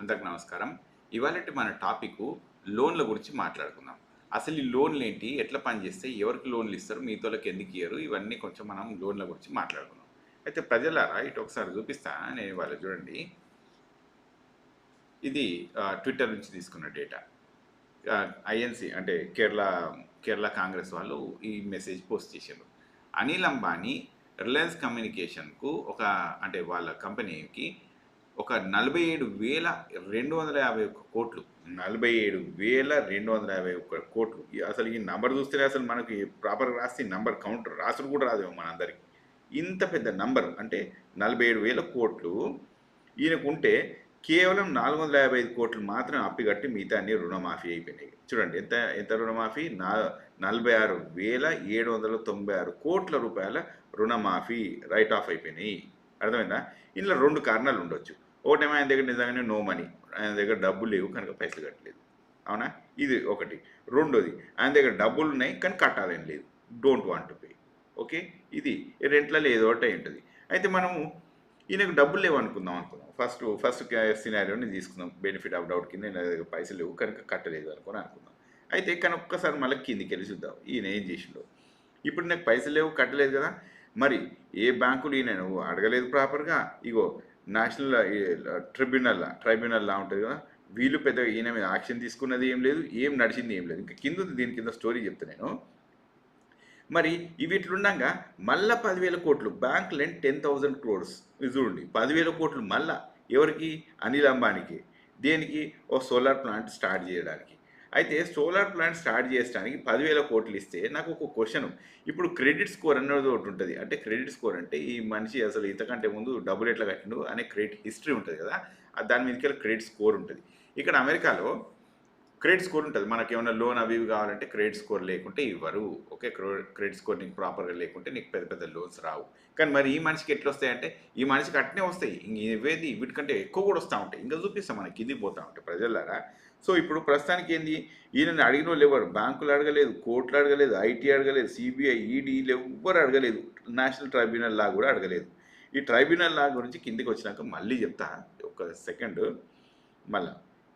అందరికి నమస్కారం. ఇవాళటి మన టాపిక్ లోన్ల గురించి మాట్లాడుకుందాం. అసలు ఈ లోన్లు ఏంటి? ఎట్లా పనిచేస్తాయి? ఎవరికి లోన్లు ఇస్తారు? మిగతాళ్ళకి ఎందుకు ఇయ్యరు? ఇవన్నీ కొంచెం మనం లోన్ల గురించి మాట్లాడుకుందాం. అయితే ప్రజలారా ఇటు ఒకసారి చూపిస్తా నేను ఇవాళ చూడండి. ఇది ట్విట్టర్ నుంచి తీసుకున్న డేటా. ఐఎన్సి అంటే కేరళ కాంగ్రెస్ వాళ్ళు ఈ మెసేజ్ పోస్ట్ చేశారు. అనిల్ అంబానీ రిలయన్స్ కమ్యూనికేషన్కు అంటే వాళ్ళ కంపెనీకి ఒక 47,251 కోట్లు. 47,251 కోట్లు. అసలు ఈ నంబర్ చూస్తేనే అసలు మనకి ప్రాపర్గా రాస్తే నంబర్ కౌంటర్ రాసుడు కూడా రాదేమో మనందరికి. ఇంత పెద్ద నంబర్ అంటే 47,000 కోట్లు ఈయనకు ఉంటే కేవలం 455 కోట్లు మాత్రం అప్పిగట్టి మిగతా అన్ని రుణమాఫీ అయిపోయినాయి. చూడండి ఎంత ఎంత రుణమాఫీ 46,796 కోట్ల రూపాయల రుణమాఫీ రైట్ ఆఫ్ అయిపోయినాయి. అర్థమైందా? ఇందులో రెండు కారణాలు ఉండొచ్చు. ఒకటేమో ఆయన దగ్గర నిజంగానే నో మనీ, ఆయన దగ్గర డబ్బులు లేవు కనుక పైసలు కట్టలేదు. అవునా? ఇది ఒకటి. రెండోది ఆయన దగ్గర డబ్బులు ఉన్నాయి కానీ కట్టాలని లేదు, don't want to pay. Okay, ఇది రెంట్లలో ఏదో ఒకటి ఉంటుంది. అయితే మనము ఈయనకు డబ్బులు లేవు అనుకుందాం. ఫస్ట్ సినారియోని తీసుకుందాం, బెనిఫిట్ ఆఫ్ డౌట్ కింద నా దగ్గర పైసలు లేవు కనుక కట్టలేదు అనుకుందాం. అయితే కానీ ఒక్కసారి మళ్ళీ కిందికి వెళ్ళి చూద్దాం ఈయన ఏం చేసిండో. ఇప్పుడు నాకు పైసలు లేవు, కట్టలేదు కదా, మరి ఏ బ్యాంకులు ఈయన నువ్వు అడగలేదు ప్రాపర్గా. ఇగో నేషనల్ ట్రైబ్యునల్ లా ఉంటుంది కదా, వీళ్ళు పెద్దగా ఈయన మీద యాక్షన్ తీసుకున్నది ఏం లేదు, ఏం నడిచింది ఏం లేదు. ఇంకా కింద దీని కింద స్టోరీ చెప్తా నేను. మరి ఇవి ఇట్లుండగా మళ్ళా 10,000 కోట్లు బ్యాంక్ లెండ్ 10,000 crores. ఇది చూడండి, 10,000 కోట్లు మళ్ళా ఎవరికి? అనిల్ అంబానీకి. దేనికి? ఓ సోలార్ ప్లాంట్ స్టార్ట్ చేయడానికి. అయితే సోలార్ ప్లాంట్ స్టార్ట్ చేయడానికి 10,000 కోట్లు ఇస్తే నాకు ఒక క్వశ్చన్. ఇప్పుడు క్రెడిట్ స్కోర్ అనేది ఒకటి ఉంటుంది. అంటే క్రెడిట్ స్కోర్ అంటే ఈ మనిషి అసలు ఇంతకంటే ముందు డబ్బులు ఎట్లా కట్టిండు అనే క్రెడిట్ హిస్టరీ ఉంటుంది కదా, దాని మీదకి క్రెడిట్ స్కోర్ ఉంటుంది. ఇక్కడ అమెరికాలో క్రెడిట్ స్కోర్ ఉంటుంది. మనకి ఏమైనా లోన్ అవి ఇవి కావాలంటే క్రెడిట్ స్కోర్ లేకుంటే ఇవ్వరు. ఓకే, క్రెడిట్ స్కోర్ నీకు ప్రాపర్గా లేకుంటే నీకు పెద్ద పెద్ద లోన్స్ రావు. కానీ మరి ఈ మనిషికి ఎట్లా వస్తాయంటే ఈ మనిషికి అట్నే వస్తాయి, ఇంక ఇవేది వీటికంటే ఎక్కువ కూడా వస్తూ ఉంటాయి. ఇంకా చూపిస్తాం మనకి కిందికి పోతూ ఉంటాయి ప్రజలారా. సో ఇప్పుడు ప్రస్తుతానికి ఏంది, ఈయనని అడిగిన వాళ్ళు ఎవరు? బ్యాంకులు అడగలేదు, కోర్టులు అడగలేదు, ఐటీ అడగలేదు, సిబిఐ, ఈడీలు ఎవ్వరు అడగలేదు, నేషనల్ ట్రైబ్యునల్ లా కూడా అడగలేదు. ఈ ట్రైబ్యునల్ లా గురించి కిందికి వచ్చినాక మళ్ళీ చెప్తా, ఒక సెకండ్. మళ్ళీ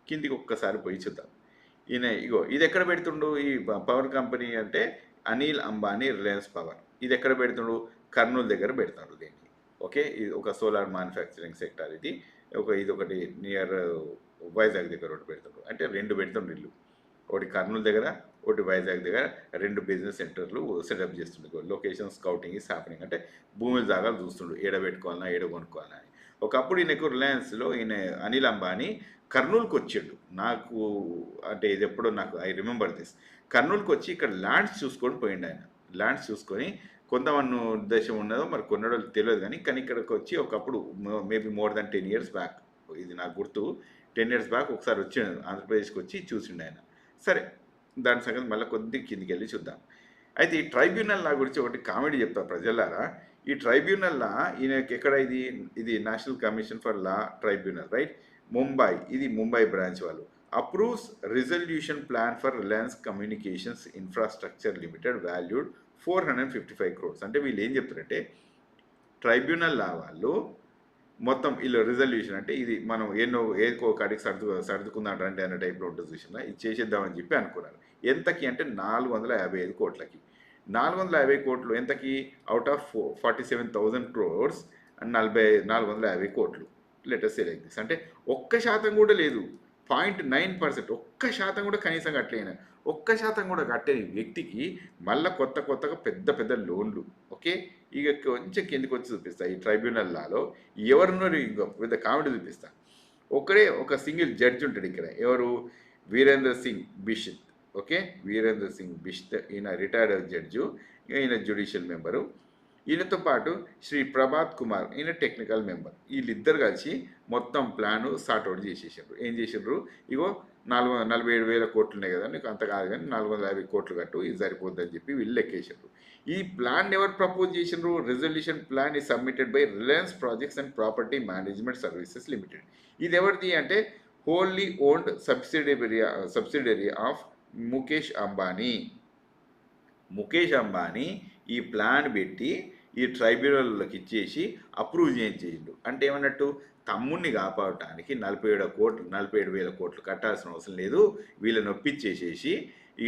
కిందికి ఒక్కసారి పోయి చూద్దాం. ఈయన ఇగో ఇది ఎక్కడ పెడుతుండు? ఈ పవర్ కంపెనీ అంటే అనిల్ అంబానీ రిలయన్స్ పవర్. ఇది ఎక్కడ పెడుతుండు? కర్నూలు దగ్గర పెడుతుండ్రు దీన్ని. ఓకే, ఇది ఒక సోలార్ మ్యానుఫ్యాక్చరింగ్ సెక్టార్. ఇది ఒకటి నియర్ వైజాగ్ దగ్గర ఒకటి పెడుతుండ్రు. అంటే రెండు పెడుతుండ్రు ఇల్లు, ఒకటి కర్నూలు దగ్గర, ఒకటి వైజాగ్ దగ్గర. రెండు బిజినెస్ సెంటర్లు సెటప్ చేస్తుండ్రు. Location scouting is happening. అంటే భూమి జాగాలు చూస్తుండ్రు, ఏడ పెట్టుకోవాలన్నా ఏడ కొనుక్కోవాలన్నా అని. ఒకప్పుడు ఈయనకు రిలయన్స్లో ఈయన అనిల్ అంబానీ కర్నూలుకి వచ్చిండు. నాకు అంటే ఇది ఎప్పుడో నాకు ఐ రిమెంబర్ దిస్. కర్నూలుకి వచ్చి ఇక్కడ ల్యాండ్స్ చూసుకొని పోయిండు ఆయన. ల్యాండ్స్ చూసుకొని కొంతమంది ఉద్దేశం ఉన్నదో మరి కొన్నడో తెలియదు, కానీ ఇక్కడికి వచ్చి ఒకప్పుడు maybe more than 10 years back, ఇది నాకు గుర్తు, 10 years బ్యాక్ ఒకసారి వచ్చిండు ఆంధ్రప్రదేశ్కి వచ్చి చూసిండు ఆయన. సరే, దాని సంగతి మళ్ళీ కొద్దిగా కిందికి వెళ్ళి చూద్దాం. అయితే ఈ ట్రైబ్యునల్ లా గురించి ఒకటి కామెడీ చెప్తా ప్రజలారా. ఈ ట్రైబ్యునల్ లా ఈయనకి ఎక్కడ? ఇది national commission for law tribunal, right, Mumbai. ఇది ముంబై బ్రాంచ్ వాళ్ళు. Approves resolution plan for Reliance communications infrastructure limited valued 455 crores. అంటే వీళ్ళు ఏం చెప్తారంటే ట్రైబ్యునల్ లా వాళ్ళు మొత్తం వీళ్ళు రిజల్యూషన్ అంటే ఇది మనం ఏదో కాడికి సర్దుకుందాం రండి అనే టైప్లో ఉంటుంది చూసినా, ఇది చేసేద్దామని చెప్పి అనుకున్నారు. ఎంతకి అంటే 455 కోట్లకి. 450 కోట్లు ఎంతకి? అవుట్ ఆఫ్ 47,000 crores అండ్ 450 కోట్లు. Letters like this. అంటే 1% కూడా లేదు, 0.9%. 1% కూడా కనీసం కట్టలేను. 1% కూడా కట్టని వ్యక్తికి మళ్ళీ కొత్తగా పెద్ద లోన్లు. ఓకే, ఇక కొంచెం కిందికి వచ్చి చూపిస్తా. ఈ ట్రైబ్యునల్ లాలో ఎవరున్నారు ఇంకో పెద్ద కామెడీ చూపిస్తా. ఒక సింగిల్ జడ్జి ఉంటాడు ఇక్కడ. ఎవరు? వీరేంద్ర సింగ్ బిష్త్. ఓకే, వీరేంద్ర సింగ్ బిష్త్. ఈయన రిటైర్డ్ జడ్జు, ఈయన జ్యుడిషియల్ మెంబరు. ఈయనతో పాటు శ్రీ ప్రభాత్ కుమార్, ఈయన టెక్నికల్ మెంబర్. వీళ్ళిద్దరు కలిసి మొత్తం ప్లాను సార్ట్అవుట్ చేసేసారు. ఏం చేసిండ్రు? ఇగో 47,000 కోట్లు ఉన్నాయి కదా, నీకు అంత కాదు కానీ 450 కోట్లు కట్టు, ఇది సరిపోద్దని చెప్పి వీళ్ళు లెక్కేసారు. ఈ ప్లాన్ ఎవరు ప్రపోజ్ చేసిండ్రు? రిజల్యూషన్ ప్లాన్ ఈ submitted by Reliance projects and property management services limited. ఇది ఎవరిది అంటే wholly owned subsidiary of Mukesh Ambani. Mukesh Ambani ఈ ప్లాన్ పెట్టి ఈ ట్రైబ్యునల్లోకి ఇచ్చేసి అప్రూవ్ చేయించేయండు. అంటే ఏమన్నట్టు? తమ్ముడిని కాపాడటానికి 47,000 కోట్లు కట్టాల్సిన అవసరం లేదు, వీళ్ళని ఒప్పించేసేసి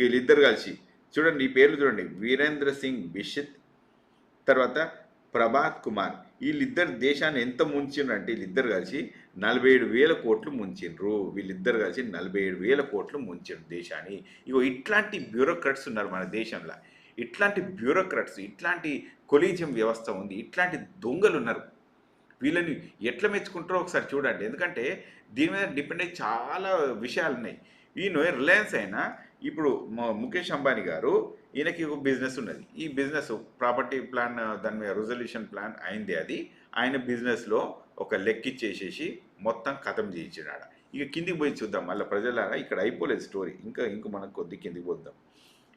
వీళ్ళిద్దరు కలిసి చూడండి, ఈ పేర్లు చూడండి, వీరేంద్ర సింగ్ బిషత్, తర్వాత ప్రభాత్ కుమార్, వీళ్ళిద్దరు దేశాన్ని ఎంత ముంచిండ్రు అంటే వీళ్ళిద్దరు కలిసి 47,000 కోట్లు ముంచిండ్రు. వీళ్ళిద్దరు కలిసి 47,000 కోట్లు ముంచిండ్రు దేశాన్ని. ఇట్లాంటి బ్యూరోక్రాట్స్ ఉన్నారు మన దేశంలో. ఇట్లాంటి బ్యూరోక్రాట్స్, ఇట్లాంటి కొలీజియం వ్యవస్థ ఉంది, ఇట్లాంటి దొంగలు ఉన్నారు. వీళ్ళని ఎట్లా మెచ్చుకుంటారో ఒకసారి చూడండి. ఎందుకంటే దీని మీద డిపెండ్ అయ్యి చాలా విషయాలు ఉన్నాయి. ఈయన రిలయన్స్ అయినా ఇప్పుడు ముఖేష్ అంబానీ గారు, ఈయనకి ఒక బిజినెస్ ఉన్నది. ఈ బిజినెస్ ప్రాపర్టీ ప్లాన్, దాని మీద రిజల్యూషన్ ప్లాన్ అయింది. అది ఆయన బిజినెస్లో ఒక లెక్కిచ్చేసేసి మొత్తం ఖతం చేయించినాడు. కిందికి పోయి చూద్దాం మళ్ళీ ప్రజలారా, ఇక్కడ అయిపోలేదు స్టోరీ, ఇంకా మనకు కొద్ది కిందికి పోద్దాం.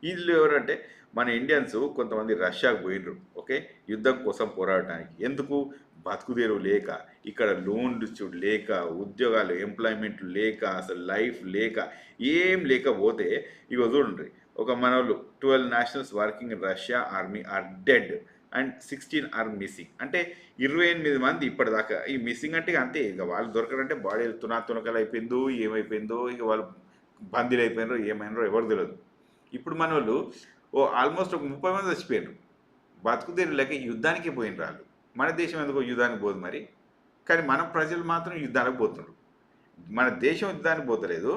వీళ్ళు ఎవరంటే మన ఇండియన్స్ కొంతమంది రష్యాకు పోయినరు, ఓకే, యుద్ధం కోసం పోరాడటానికి. ఎందుకు? బతుకుదేరు లేక, ఇక్కడ లోన్లు లేక, ఉద్యోగాలు ఎంప్లాయ్మెంట్లు లేక, అసలు లైఫ్ లేక, ఏం లేకపోతే చూడండి, ఒక మనోళ్ళు 12 nationals working in Russia army are dead and 16 are missing. అంటే 28 మంది ఇప్పటిదాకా. ఈ మిస్సింగ్ అంటే అంతే, వాళ్ళు దొరకడంటే బాడీ తునకలు అయిపోయిందో ఏమైపోయిందో, వాళ్ళు బందీలు అయిపోయినారో ఏమైనారో ఎవరు తెలియదు. ఇప్పుడు మన వాళ్ళు ఆల్మోస్ట్ ఒక 30 మంది చచ్చిపోయినారు. బతుకుదేరు లేక యుద్ధానికి పోయిన వాళ్ళు. మన దేశం ఎందుకో యుద్ధానికి పోదు మరి, కానీ మన ప్రజలు మాత్రం యుద్ధానికి పోతున్నారు. మన దేశం యుద్ధానికి పోతలేదు,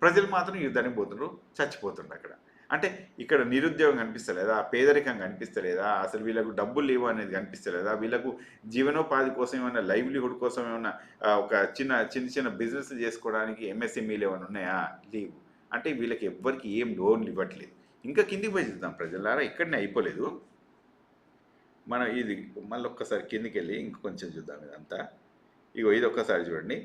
ప్రజలు మాత్రం యుద్ధానికి పోతున్నారు, చచ్చిపోతున్నారు అక్కడ. అంటే ఇక్కడ నిరుద్యోగం కనిపిస్తలేదా, పేదరికం కనిపిస్తలేదా, అసలు వీళ్ళకు డబ్బులు లేవు అనేది కనిపిస్తలేదా, వీళ్ళకు జీవనోపాధి కోసం ఏమైనా లైవ్లీహుడ్ కోసం ఏమైనా ఒక చిన్న బిజినెస్ చేసుకోవడానికి ఎంఎస్ఎంఈలు ఏమైనా ఉన్నాయా? లేవు. అంటే వీళ్ళకి ఎవ్వరికి ఏం లోన్లు ఇవ్వట్లేదు. ఇంకా కిందికి పోయి చూద్దాం ప్రజలారా, ఇక్కడనే అయిపోలేదు. మనం ఇది మళ్ళీ ఒక్కసారి కిందికి వెళ్ళి ఇంకొంచెం చూద్దాం ఇదంతా. ఇది ఒక్కసారి చూడండి,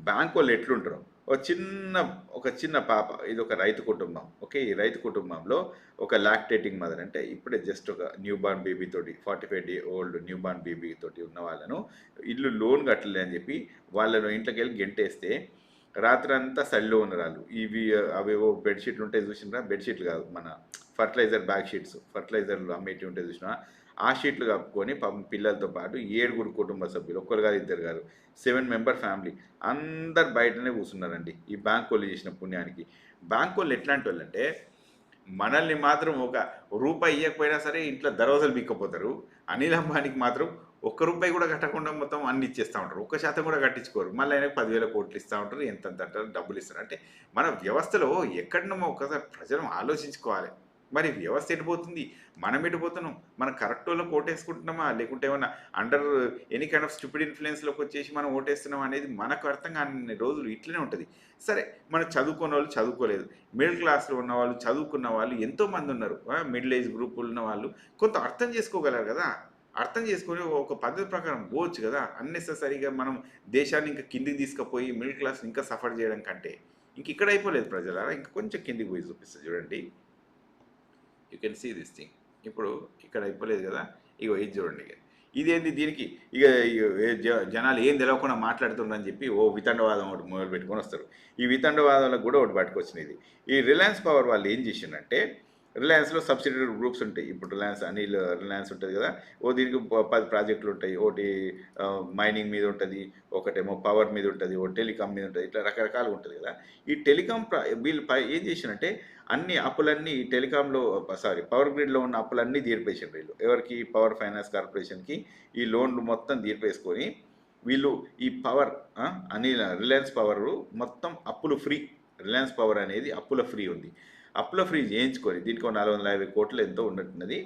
బ్యాంకు వాళ్ళు ఎట్లుంటారు. ఒక చిన్న పాప, ఇది ఒక రైతు కుటుంబం, ఓకే. ఈ రైతు కుటుంబంలో ఒక లాక్టేటింగ్ మదర్, అంటే ఇప్పుడే జస్ట్ ఒక న్యూ బార్న్ బేబీ తోటి 45 ఓల్డ్ న్యూ బార్న్ బేబీ తోటి ఉన్న వాళ్ళను ఇల్లు లోన్ కట్టలే అని చెప్పి వాళ్ళను ఇంట్లోకి వెళ్ళి గెంటేస్తే రాత్రి అంతా సడిలో ఉన్నారు. అవేవో బెడ్షీట్లు ఉంటాయి చూసినా, బెడ్షీట్లు కాదు, మన ఫర్టిలైజర్ బ్యాగ్ షీట్స్, ఫర్టిలైజర్లు అమ్మేటివి ఉంటాయి చూసినా, ఆ షీట్లు కప్పుకొని పాపం పిల్లలతో పాటు 7 కుటుంబ సభ్యులు, ఒక్కరు కాదు ఇద్దరు కాదు, 7 మెంబర్ ఫ్యామిలీ అందరు బయటనే కూర్చున్నారండి. ఈ బ్యాంక్ వాళ్ళు చేసిన పుణ్యానికి. బ్యాంక్ వాళ్ళు ఎట్లాంటి వాళ్ళు అంటే, మనల్ని మాత్రం ఒక రూపాయి ఇవ్వకపోయినా సరే ఇంట్లో దర్వాజాలు బిక్కపోతారు. అనిల్ అంబానీకి మాత్రం ₹1 కూడా కట్టకుండా మొత్తం అన్ని ఇచ్చేస్తూ ఉంటారు. 1% కూడా కట్టించుకోరు. మళ్ళీ ఆయనకు 10,000 కోట్లు ఇస్తూ ఉంటారు, ఎంత డబ్బులు ఇస్తారు. అంటే మన వ్యవస్థలో ఎక్కడనో ఒకసారి ప్రజలు ఆలోచించుకోవాలి. మరి వ్యవస్థ ఎటుపోతుంది, మనం ఎటుపోతున్నాం, మనం కరెక్ట్ వాళ్ళకి ఓటేసుకుంటున్నామా, లేకుంటే ఏమన్నా under any kind of stupid ఇన్ఫ్లుయెన్స్లోకి వచ్చేసి మనం ఓటేస్తున్నాం అనేది మనకు అర్థం కాని రోజులు ఇట్లనే ఉంటుంది. సరే, మనం చదువుకున్న వాళ్ళు చదువుకోలేదు, మిడిల్ క్లాస్లో ఉన్న వాళ్ళు, చదువుకున్న వాళ్ళు ఎంతోమంది ఉన్నారు, మిడిల్ ఏజ్ గ్రూపులు ఉన్న వాళ్ళు కొంత అర్థం చేసుకోగలరు కదా. అర్థం చేసుకొని ఒక పద్ధతి ప్రకారం పోవచ్చు కదా. అన్నెసెసరీగా మనం దేశాన్ని ఇంకా కిందికి తీసుకుపోయి మిడిల్ క్లాస్ ఇంకా సఫర్ చేయడం కంటే ఇక్కడ అయిపోలేదు ప్రజలారా. ఇంకా కొంచెం కిందికి పోయి చూపిస్తుంది చూడండి. You can see this thing. ఇప్పుడు ఇక్కడ అయిపోలేదు కదా. ఇది చూడండి, ఇదేంది, దీనికి జనాలు ఏం తెలియకుండా మాట్లాడుతుండని చెప్పి వితండవాదం ఒకటి మొదలు పెట్టుకొని వస్తారు. ఈ వితండవాదంలో కూడా ఒకటి పట్టుకొచ్చినది. ఈ రిలయన్స్ పవర్ వాళ్ళు ఏం చేసిందంటే, రిలయన్స్లో సబ్సిడరీ గ్రూప్స్ ఉంటాయి. ఇప్పుడు రిలయన్స్ ఉంటుంది కదా, దీనికి 10 ప్రాజెక్టులు ఉంటాయి. ఒకటి మైనింగ్ మీద ఉంటుంది, ఒకటేమో పవర్ మీద ఉంటుంది, ఒకటి టెలికాం మీద ఉంటుంది, ఇట్లా రకరకాలుగా ఉంటుంది కదా. ఈ టెలికాం వీళ్ళు ఏం చేసినంటే అన్ని అప్పులన్నీ టెలికాంలో పవర్ గ్రిడ్లో ఉన్న అప్పులన్నీ తీర్పేసారు వీళ్ళు. ఎవరికి? పవర్ ఫైనాన్స్ కార్పొరేషన్కి ఈ లోన్లు మొత్తం తీర్పేసుకొని వీళ్ళు ఈ పవర్ రిలయన్స్ పవర్ మొత్తం అప్పులు ఫ్రీ. రిలయన్స్ పవర్ అనేది అప్పుల ఫ్రీ ఉంది. అప్పుల ఫ్రీ చేయించుకొని దీనికి 450 కోట్లు ఎంతో ఉన్నట్టున్నది.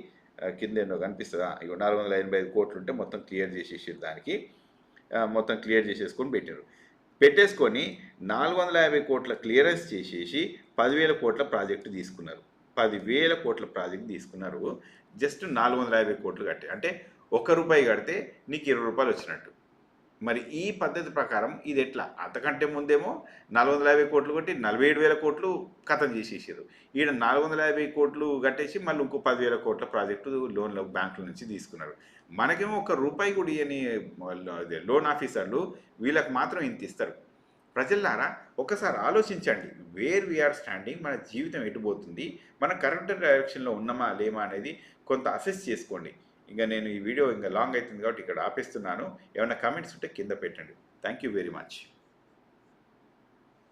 కింద ఎన్నో కనిపిస్తుందా? 485 కోట్లు ఉంటే మొత్తం క్లియర్ చేసేసి దానికి మొత్తం క్లియర్ చేసేసుకొని పెట్టేసుకొని 450 కోట్ల క్లియరెన్స్ చేసేసి 10,000 కోట్ల ప్రాజెక్టు తీసుకున్నారు. 10,000 కోట్ల ప్రాజెక్టు తీసుకున్నారు. జస్ట్ 450 కోట్లు కట్టి, అంటే ₹1 కడితే నీకు ₹20 వచ్చినట్టు. మరి ఈ పద్ధతి ప్రకారం ఇది ఎట్లా? అంతకంటే ముందేమో 450 కోట్లు కొట్టి 47,000 కోట్లు ఖతం చేసేసారు. ఈడ 450 కోట్లు కట్టేసి మళ్ళీ ఇంకో 10,000 కోట్ల ప్రాజెక్టు లోన్ల బ్యాంకుల నుంచి తీసుకున్నారు. మనకేమో ₹1 కూడా ఇయని లోన్ ఆఫీసర్లు, వీళ్ళకి మాత్రం ఇంత ఇస్తారు. ప్రజలారా ఒకసారి ఆలోచించండి, వేర్ వీఆర్ స్టాండింగ్, మన జీవితం ఎటుపోతుంది, మనం కరెక్ట్ డైరెక్షన్లో ఉన్నామా లేమా అనేది కొంత అసెస్ చేసుకోండి. ఇంకా నేను ఈ వీడియో ఇంకా లాంగ్ అవుతుంది కాబట్టి ఇక్కడ ఆపేస్తున్నాను. ఏమైనా కామెంట్స్ ఉంటే కింద పెట్టండి. Thank you very much.